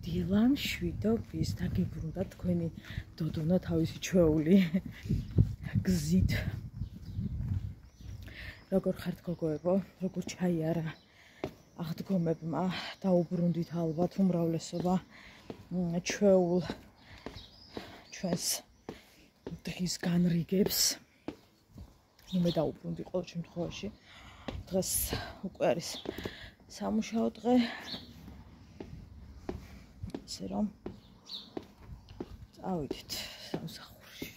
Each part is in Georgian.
დილამ შვიდობის დაგებრუნდა თქვენი დოდონა თავისი ჩვეული გზით. როგორ ხართ გოგოებო, როგორ ჩაიარა აღდგომებმა, დაუბრუნდით ალბათ უმრავლესობა ჩვეულ ჩვენს დღის განრიგებს. მე დაუბრუნდი ყოველ შემთხვევაში. დღეს უკვე არის სამუშაო დღე. ისე რომ წავიდით სამსახურში.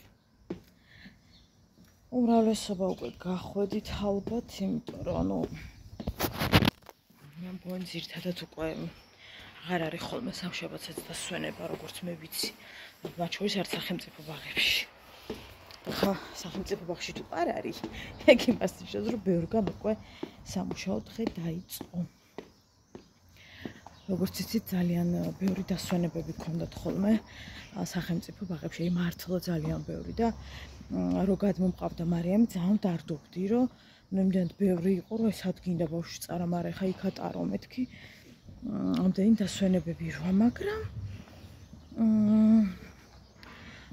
უმრავლესობა უკვე გახვედით ალბათ, იმიტომ რომ მე მგონი ძირთადად უკვე აღარ არის ხოლმე სამშაბათსაც დასვენება, როგორც მე ვიცი. მათ შორის არც სახელმწიფო ბაღებში. ხა სახელმწიფო ბაღში თუ არ არის, ეგ იმას ნიშნავს, რომ ბევრგან უკვე სამუშაო დღე დაიწყო. როგორც იცით, ძალიან ბევრი დასვენებები ჰქონდათ ხოლმე სახელმწიფო ბაღებში, მართლა ძალიან ბევრი და რო გადმომყავდა მარიამი, ძალიან დარდობდი, რომ იმდენად ბევრი იყო, რომ ეს ადგინდა ბავშვი წარა, მაგრამ ხა იქა ტარო მეთქი. ამდენი დასვენებები როა, მაგრამ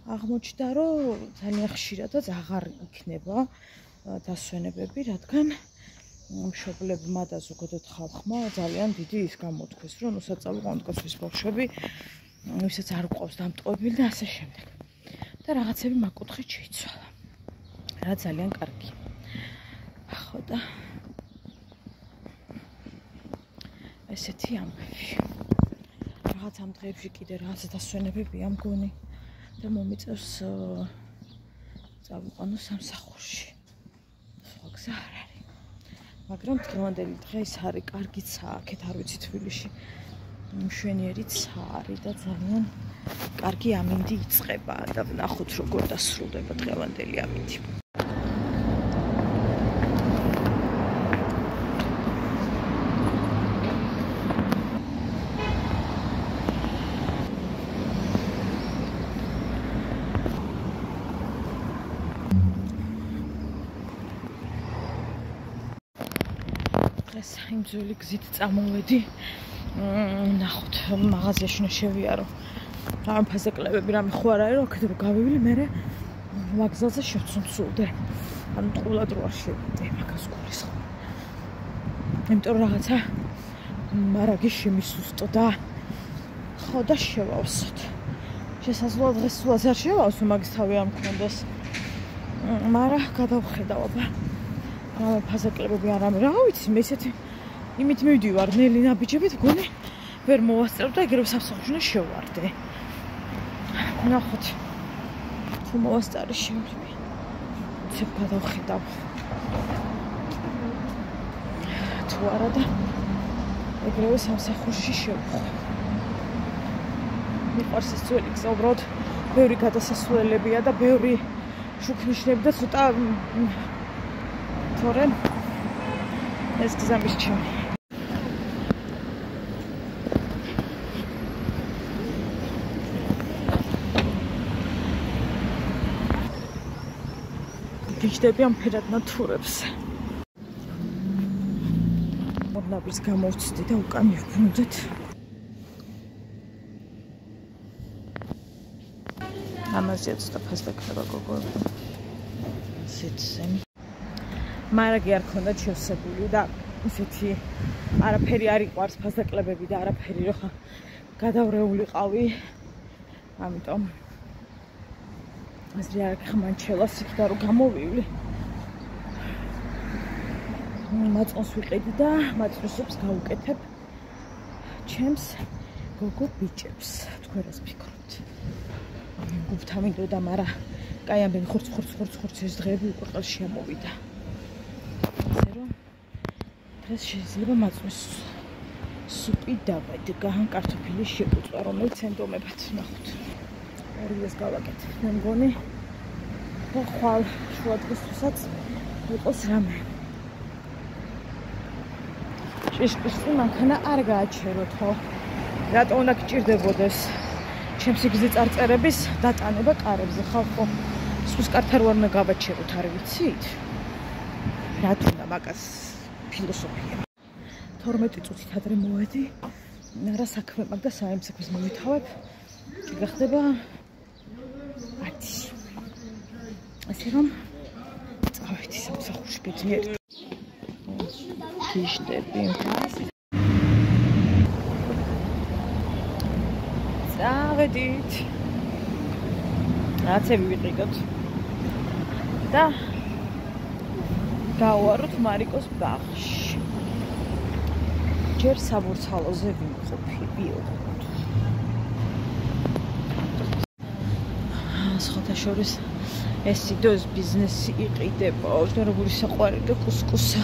აღმოჩნდა, რომ ძალიან ხშირადაც აღარ იქნება დასვენებები, რადგან მშობლებმა და ზოგადად ხალხმა ძალიან დიდი ის გამოთქვეს, რომ მოსაწავლე კონკრეტის ბავშვები ვისაც არ უყავს დამტყობილი და ასე შემდეგ. და რაღაცები მაკუთხით შეიცვალა. რა ძალიან კარგი. ხო და ესეთი ამბები. რაღაც ამ დღეებში კიდე რაღაც დასვენებებია მგონი და მომიწევს წავიყვანო სამსახურში. სხვა გზა არ არის. მაგრამ დღევანდელი დღე ის არის კარგიცა, აქეთ არ ვიცი თბილისში მშვენიერიცა არის და ძალიან კარგი ამინდი იწყება და ვნახოთ როგორ დასრულდება დღევანდელი ამინდი. იმ ძველი გზით წამოვედი. ნახოთ, მაღაზიაში უნდა შევიარო. რამე ფასაკლებები, რამე ხო არ არის, რომ აქეთ რო გავივლი, მე ვაგზალზე შევცუნცულდე. ანუ ტყუილად რო არ შევიდე, მაგას გულისხმობ. იმიტომ რომ რაღაცა მარაგი შემისუსტდა. ხო და შევავსოთ. შესაძლოა დღეს სულაც არ შევავსო, მაგის თავი არ მქონდეს. მაგრამ გადავხედავ, აბა. რამე ფასაკლებები არ ამე, რა ვიცი, მე ესეთი იმით მივდივარ, ნელი ნაბიჯებით, მგონი ვერ მოვასწრებ და ეგრევე სამსახურში უნდა შევვარდე. ნახოთ, თუ მოვასწარი შემიძლია. ცებ გადავხედავ. თუ არა და ეგრევე სამსახურში შევხვდე. მიყვარს ეს ძველი გზა, უბრალოდ ბევრი გადასასვლელებია და ბევრი შუქნიშნები და ცოტა თორემ ეს გზა მისჩემი. გიჩდები ამ ფერად ნათურებს. მოდნაბის გამოვცდი და უკან მივბრუნდეთ. ამაზეა ცოტა ფასდაკება გოგოებო. ისეთზე. მარაგი არ ქონდა შევსებული და ისეთი არაფერი არ იყვარს ფასაკლებები და არაფერი რო ხა გადავრეულიყავი. ამიტომ აზრი არ ხმანჩელას იქ და რო გამოვივლი. მაწყოს ვიყიდი და მაწყოსებს გავუკეთებ ჩემს გოგო ბიჭებს. თქვენ რას ფიქრობთ? გუფთა მინდოდა, მაგრამ კაი ამბები ხორც ეს დღეები უკვე ყელში ამოვიდა. დღეს შეიძლება მაწვის სუპი დავადგა, კარტოფილის შეყუწვა, რომელიც ენდომებად ნახოთ. ორივეს გავაკეთებ. მე მგონი და ხვალ შუა დღისთვისაც იყოს რამე. ჭიშკრში მანქანა არ გააჩეროთო. რატო უნდა გჭირდებოდეს ჩემს გზის წარწერების დატანება კარებზე, ხალხო? სულ კარტარ ვარ უნდა გავაჩეროთ, არ ვიცით? რა თქმა მაგას ფილოსოფია. 12 წუთით ადრე მოვედი რა საქმე მაქვს და საერთოდ საქმეს მოვითავებ. გახდება 10. ასე რომ წავედი სამსახურში ბედნიერი. გიშდები. წავედით. რაცები ვიყიდოთ. და გავუაროთ მარიკოს ბაღში. ჯერ საბურთალოზე ვიმყოფებიო. სხვათაშორის ეს იდეოს ბიზნესი იყიდება, როგორი საყვარი და კუსკუსა.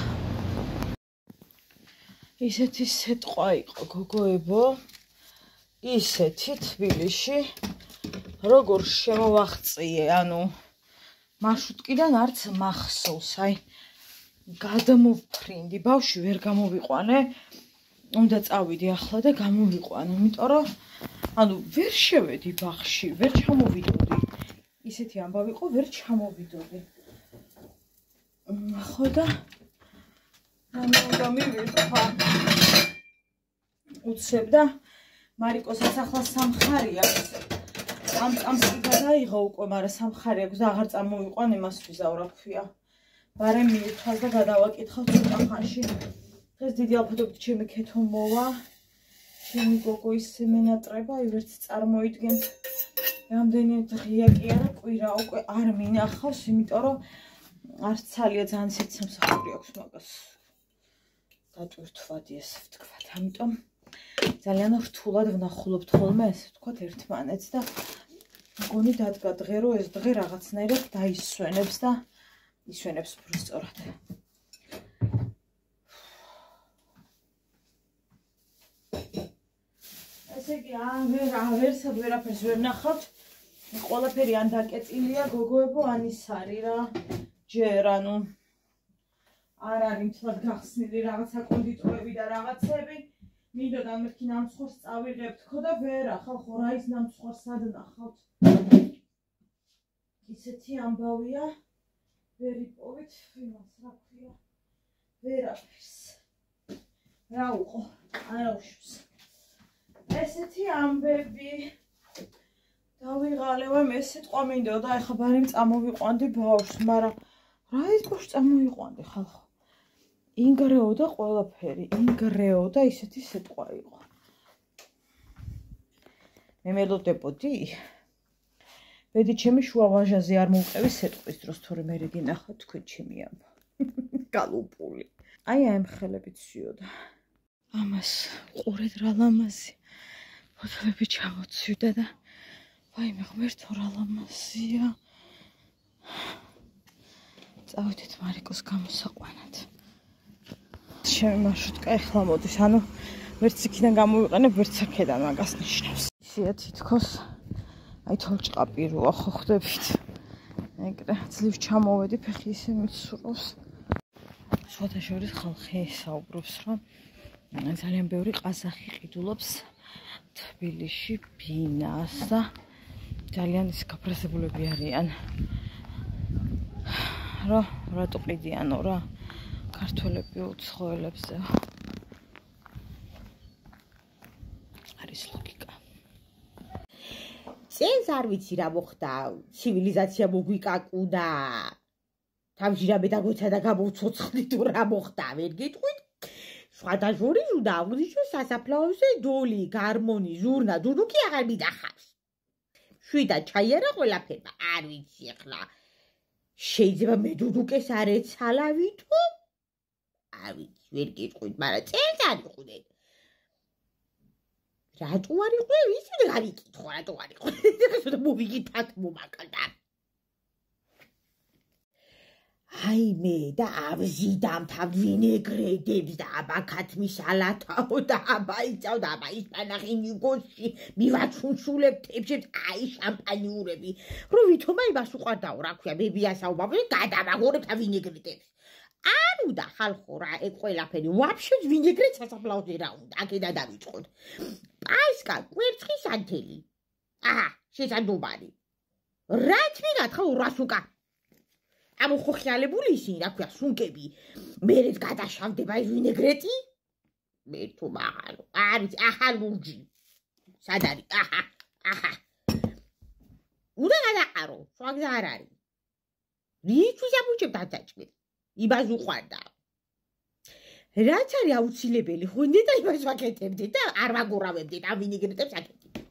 ისეთი სიტყვა იყო გოგოებო, ისეთი თბილისში როგორ შემოვაღწიე, ანუ მარშრუტკიდან არც მახსოვს, აი გადმოვფრინდი, ბავშვი ვერ გამოვიყვანე, უნდა წავიდი ახლა და გამოვიყვანე, იმიტომ რომ ანუ ვერ შევედი ბაღში, ვერ ჩამოვიდოდი. ისეთი ამბავი იყო, ვერ ჩამოვიდოდი. ხო და უნდა მივიღო. უცებ და მარიკოსაც ახლა სამხარი აქვს. ამ გადაიღო უკვე, მაგრამ სამხარი აქვს და აღარ წამოვიყვან იმას ვიზა რა ქვია. ბარემ მივთვალ და გადავაკითხავ ცოტა ხანში. დღეს დიდი ალბათობით ჩემი ქეთო მოვა. ჩემი გოგო ისე მენატრება, ვერც წარმოიდგენთ. რამდენი დღეა კი არა, კვირა უკვე არ მინახავს, იმიტომ რომ არც ცალია ძალიან ისეთი სამსახური აქვს მაგას. დატვირთვადი ესე ვთქვათ. ამიტომ ძალიან რთულად ვნახულობთ ხოლმე ესე ვთქვათ ერთმანეთს და მგონი დადგა დღე რომ ეს დღე რაღაცნაირად დაისვენებს და ისვენებს უფრო სწორად. ესე იგი ვერსად ვერაფერს ვერ ნახავთ. ყველაფერი ან დაკეტილია გოგოებო, ან ის არის რა. ჯერ ანუ არ არის მთლად გახსნილი რაღაცა კონდიტორები და რაღაცები. მინდოდა მერქი ნამცხვარს წავიღებთ ხო და ვერ ახალ ხო რა ის ნამცხვარს სად ნახავთ. ისეთი ამბავია. ვერ იპოვით იმას რა ქვია. ვერაფერს. რა უყო, არა უშავს. ესეთი ამბები. დავიღალევ ეს სიტყვა მინდოდა, ეხლა ბარემ წამოვიყვანდი ბავშვს, მაგრამ რა ის ბავშვი წამოვიყვანდი ხალხო. ინგრეოდა ყველაფერი, ინგრეოდა ისეთი სიტყვა იყო. მე მელოდებოდი. ბედი ჩემი შუა ვაჟაზე არ მოვყევი სიტყვის დროს, თორემ მე რეგინახა თქვენ ჩემი ამბა. გალუპული. აი ამ ხელებით სიოდა. ამას ყურეთ რა ლამაზი. ფოთლები ჩამოცვიდა და ვაიმე ღმერთო რა ლამაზია. წავედით მარიკოს გამოსაყვანად. ჩემი მარშრუტკა ეხლა მოდის, ანუ ვერც იქიდან გამოვიყენებ, ვერც აქედან მაგას ნიშნავს. ისეა თითქოს აი თოლჭყაპი როა ხო ხდებით. ეგრე ძლივ ჩამოვედი, ფეხი ისე მიცურავს. სხვათაშორის ხალხი საუბრობს, რომ ძალიან ბევრი ყაზახი ყიდულობს თბილისში ბინას და ძალიან ის გაფრესებულები არიან. რატო ყიდიანო რა ქართველები უცხოელებზე. არის ლოგიკა. წელს არ ვიცი რა მოხდა, ცივილიზაცია მოგვიკაკუნა. თავში რა მეტაგვეცა და გამოვცოცხლი თუ რა მოხდა, ვერ გეტყვით. სხვადასხვა უნდა აღნიშნოს სასაფლაოზე დოლი, გარმონი, ზურნა, დუდუკი აღარ მიდახავს. შვიდა ჩაიარა ყველაფერმა, არ ვიცი ახლა. შეიძლება მე დუდუკეს არ ეცალავი თუ? არ ვიცი, ვერ გეტყვით, მაგრამ წელს არ იყვნენ. რატო არ იყვნენ? ვიცი და გავიკითხო, რატო არ იყვნენ. ეხლა მოვიგითათ მომაკდა. აი მე და ავზიდამთავ ვინეგრედებს და აბაქათ მისალათაო და აბაიცავ და აბაისპანახი ნიგოში მივაჩუნშულებ თებშებს აი შამპანიურები რომ ვითომ იმას უყვარდაო რა ქვია ბებიასაუბაბი გადავაგორებ და ვინეგრედებს არ უნდა ხალხო რა ეგ ყველაფერი ვაფშე ვინეგრეთ სასაფლაოზე რა უნდა აქედან დავიწყოთ პაისკა კვერცხის ანთელი აჰა შესაძობარი რაც მიგათხა 200 უკა ამ ხოხიალებული ისინი რა ქვია სუნკები მერეც გადაშავდება ეს ვინეგრეტი მე თუ მაღალო არის აჰა ლურჯი სად არის აჰა უნდა გადაყარო სხვა გზა არ არის რითვის ამუჭებ დაწაჭმე იმას უყვარდა რაც არის აუცილებელი ხონდე და იმას ვაკეთებდი და არ ვაგურავებდი და ვინიგრეტებს აკეთებდი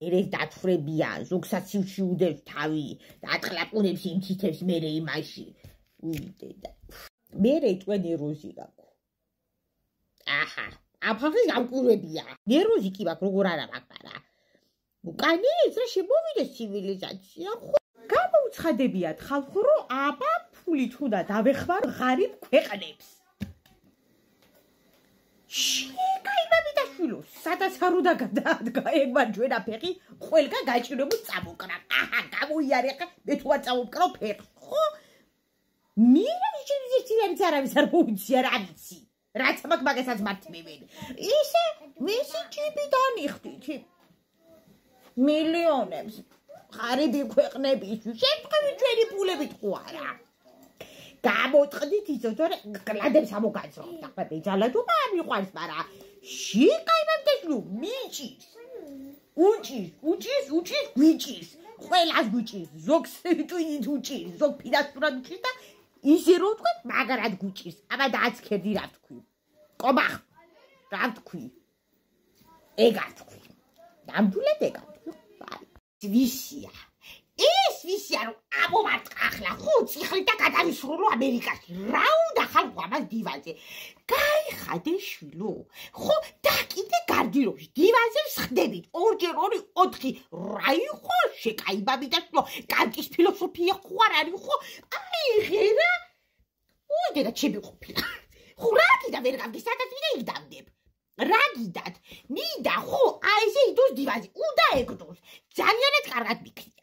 ერეს დათხრებია ზოგსაც სივში უდევს თავი და ატყლაპუნებს იმცითებს მერე იმაში უდედა მერე წვენ ეროზი გაქვს აჰა აფხაზის გამკურებია ეროზი კი მაქვს როგორ არა მაქვს არა უკანი ეს რა შემოვიდეს ცივილიზაცია ხო გამოუცხადებიათ ხალხო რომ აბა ფულით უნდა დავეხმარ ღარიბ ქვეყნებს შეგაიმამიდაშვილო სადაც არ უნდა გადაადგა ეგმა ჩვენა ფეხი ყველგან გაჭირებულ წამოკრა აჰა გამოიარე ხა მე თუ არ წამოკრავ ფეხს ხო მირა შეიძლება არავის არ მოუცია რა ვიცი რაც მაგ მაგასაც მართმევენ ისე მისი ჩიპი დანიხდით მილიონებს ღარიბი ქვეყნებისთვის შემთხვევით ჩვენი ფულებით ხო არა გამოწყდით იცით რომ კლადებს ამოგაძრობთ ახლა ბეჯალადობა არ მიყვარს მაგრამ შეკაიმამდეშლუ მიჭის უჭის გვიჭის ყველას გვიჭის ზოგს ტვინით უჭის ზოგ ფინანსურად უჭის და ისე რომ თქვა მაგრად გვიჭის აბა დააცქერდი რა თქვი ყობახ რა თქვი ეგარ თქვი ნამდვილად ეგარ ვისია ეს ვისია რომ ამომარტყა ახლა ხო ციხლი და გადავისრულო ამერიკაში რა უნდა ხალხო ამას დივანზე გაიხადე შვილო ხო და კიდე გარდირობში დივანზეც ხდებით 2x2 4 რა იყო შეკაიბამიდაშვილო კანტის ფილოსოფია ხო არ არის ხო აიღერა უდედა ჩემი ყოფილა ხო რა კიდე ვერ გამდი სადაც ვიდა იქ დავდებ რა გიდათ მინდა ხო აი ესე იდოს დივანზე უნდა ეგდოს ძალიანაც კარგად მიქრით